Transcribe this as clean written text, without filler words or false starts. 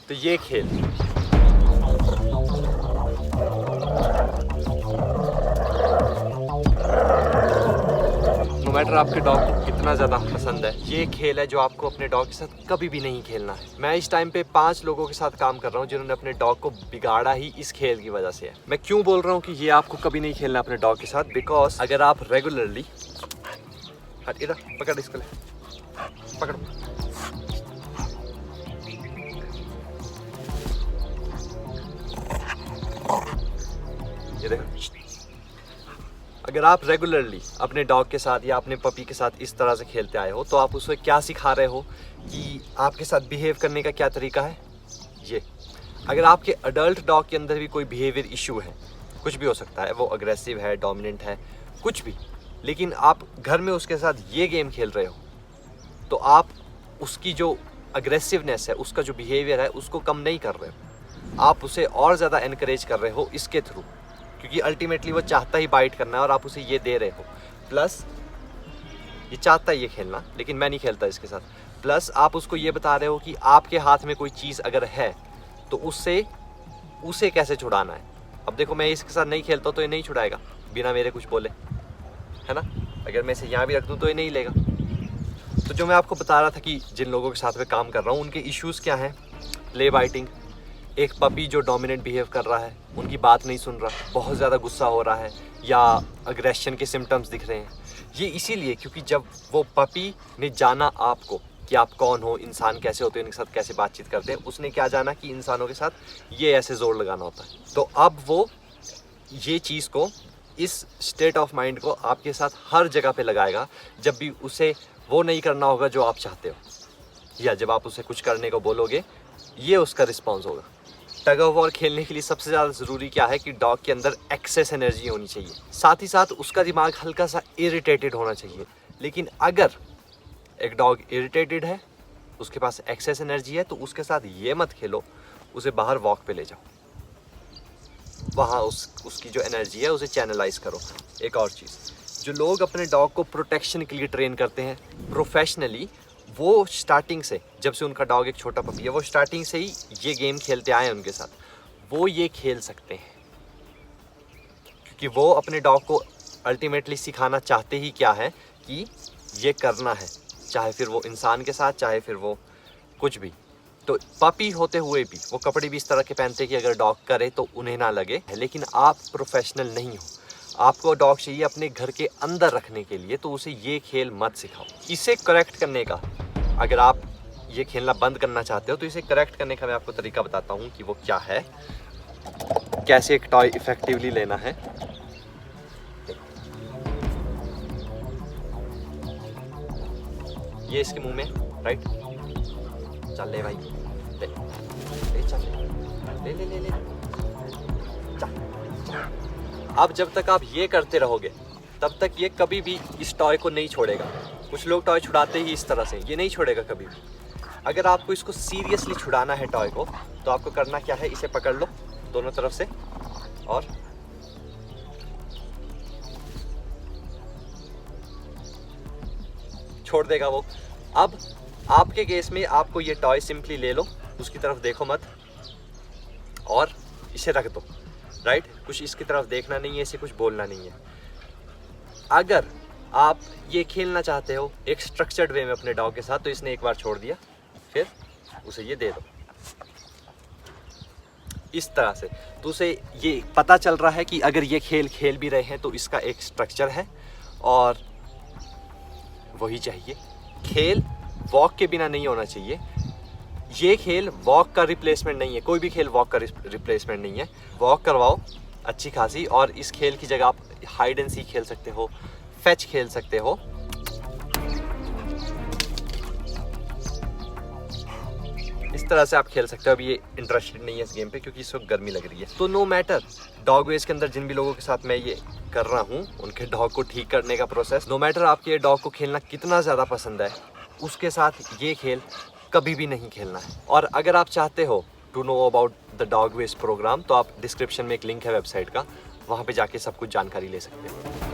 तो ये खेल नो मैटर आपके डॉग को कितना ज़्यादा पसंद है, ये खेल है जो आपको अपने डॉग के साथ कभी भी नहीं खेलना है। मैं इस टाइम पे 5 लोगों के साथ काम कर रहा हूँ जिन्होंने अपने डॉग को बिगाड़ा ही इस खेल की वजह से है। मैं क्यों बोल रहा हूँ कि ये आपको कभी नहीं खेलना अपने डॉग के साथ, बिकॉज अगर आप रेगुलरली इधर पकड़, इसको ले पकड़ो, ये देखो, अगर आप रेगुलरली अपने डॉग के साथ या अपने पपी के साथ इस तरह से खेलते आए हो तो आप उसको क्या सिखा रहे हो कि आपके साथ बिहेव करने का क्या तरीका है। ये अगर आपके अडल्ट डॉग के अंदर भी कोई बिहेवियर इशू है, कुछ भी हो सकता है, वो अग्रेसिव है, डोमिनेंट है, कुछ भी, लेकिन आप घर में उसके साथ ये गेम खेल रहे हो तो आप उसकी जो अग्रेसिवनेस है, उसका जो बिहेवियर है, उसको कम नहीं कर रहे हो, आप उसे और ज़्यादा एनकरेज कर रहे हो इसके थ्रू, क्योंकि अल्टीमेटली वो चाहता ही बाइट करना है और आप उसे ये दे रहे हो। प्लस ये चाहता है ये खेलना, लेकिन मैं नहीं खेलता इसके साथ। प्लस आप उसको ये बता रहे हो कि आपके हाथ में कोई चीज़ अगर है तो उससे उसे कैसे छुड़ाना है। अब देखो, मैं इसके साथ नहीं खेलता तो ये नहीं छुड़ाएगा बिना मेरे कुछ बोले, है ना। अगर मैं इसे यहाँ भी रख दूँ तो ये नहीं लेगा। तो जो मैं आपको बता रहा था कि जिन लोगों के साथ मैं काम कर रहा हूँ उनके इश्यूज़ क्या हैं, प्ले बाइटिंग, एक पपी जो डोमिनेंट बिहेव कर रहा है, उनकी बात नहीं सुन रहा, बहुत ज़्यादा गुस्सा हो रहा है या अग्रेशन के सिम्टम्स दिख रहे हैं। ये इसीलिए क्योंकि जब वो पपी ने जाना आपको कि आप कौन हो, इंसान कैसे होते हैं, उनके साथ कैसे बातचीत करते हैं, उसने क्या जाना कि इंसानों के साथ ये ऐसे जोर लगाना होता है। तो अब वो ये चीज़ को, इस स्टेट ऑफ माइंड को आपके साथ हर जगह पे लगाएगा जब भी उसे वो नहीं करना होगा जो आप चाहते हो, या जब आप उसे कुछ करने को बोलोगे, ये उसका रिस्पॉन्स होगा। टग ऑफ वॉर खेलने के लिए सबसे ज़्यादा ज़रूरी क्या है कि डॉग के अंदर एक्सेस एनर्जी होनी चाहिए, साथ ही साथ उसका दिमाग हल्का सा इरिटेटेड होना चाहिए। लेकिन अगर एक डॉग इरिटेटेड है, उसके पास एक्सेस एनर्जी है, तो उसके साथ ये मत खेलो, उसे बाहर वॉक पे ले जाओ, वहाँ उसकी जो एनर्जी है उसे चैनलाइज करो। एक और चीज़, जो लोग अपने डॉग को प्रोटेक्शन के लिए ट्रेन करते हैं प्रोफेशनली, वो स्टार्टिंग से, जब से उनका डॉग एक छोटा पपी है, वो स्टार्टिंग से ही ये गेम खेलते आए हैं उनके साथ, वो ये खेल सकते हैं, क्योंकि वो अपने डॉग को अल्टीमेटली सिखाना चाहते ही क्या है कि ये करना है, चाहे फिर वो इंसान के साथ, चाहे फिर वो कुछ भी। तो पपी होते हुए भी वो कपड़े भी इस तरह के पहनते हैं कि अगर डॉग करे तो उन्हें ना लगे, लेकिन आप प्रोफेशनल नहीं हो, आपको डॉग चाहिए अपने घर के अंदर रखने के लिए, तो उसे ये खेल मत सिखाओ। इसे करेक्ट करने का, अगर आप ये खेलना बंद करना चाहते हो तो इसे करेक्ट करने का मैं आपको तरीका बताता हूँ कि वो क्या है, कैसे एक टॉय इफेक्टिवली लेना है। ये इसके मुंह में, राइट, चल ले भाई, ले ले, चल ले ले ले ले, अब जब तक आप ये करते रहोगे तब तक ये कभी भी इस टॉय को नहीं छोड़ेगा। कुछ लोग टॉय छुड़ाते ही इस तरह से, ये नहीं छोड़ेगा कभी भी। अगर आपको इसको सीरियसली छुड़ाना है टॉय को, तो आपको करना क्या है, इसे पकड़ लो दोनों तरफ से और छोड़ देगा वो। अब आपके केस में आपको ये टॉय सिंपली ले लो, उसकी तरफ देखो मत और इसे रख दो, राइट। कुछ इसकी तरफ देखना नहीं है, इसे कुछ बोलना नहीं है। अगर आप ये खेलना चाहते हो एक स्ट्रक्चर्ड वे में अपने डॉग के साथ, तो इसने एक बार छोड़ दिया, फिर उसे ये दे दो इस तरह से, तो उसे ये पता चल रहा है कि अगर ये खेल खेल भी रहे हैं तो इसका एक स्ट्रक्चर है और वही चाहिए। खेल वॉक के बिना नहीं होना चाहिए। ये खेल वॉक का रिप्लेसमेंट नहीं है, कोई भी खेल वॉक का रिप्लेसमेंट नहीं है। वॉक करवाओ अच्छी खासी, और इस खेल की जगह आप हाइड एंड सीक खेल सकते हो, फेच खेल सकते हो। इस तरह से आप खेल सकते हो। अभी ये इंटरेस्टेड नहीं है इस गेम पे क्योंकि इस वक्त गर्मी लग रही है। तो नो मैटर, डॉग वेज के अंदर जिन भी लोगों के साथ मैं ये कर रहा हूँ, उनके डॉग को ठीक करने का प्रोसेस, नो मैटर आपके डॉग को खेलना कितना ज़्यादा पसंद है, उसके साथ ये खेल कभी भी नहीं खेलना है। और अगर आप चाहते हो to know about the dog wage program, तो आप डिस्क्रिप्शन में एक लिंक है वेबसाइट का, वहाँ पे जाके सब कुछ जानकारी ले सकते हो।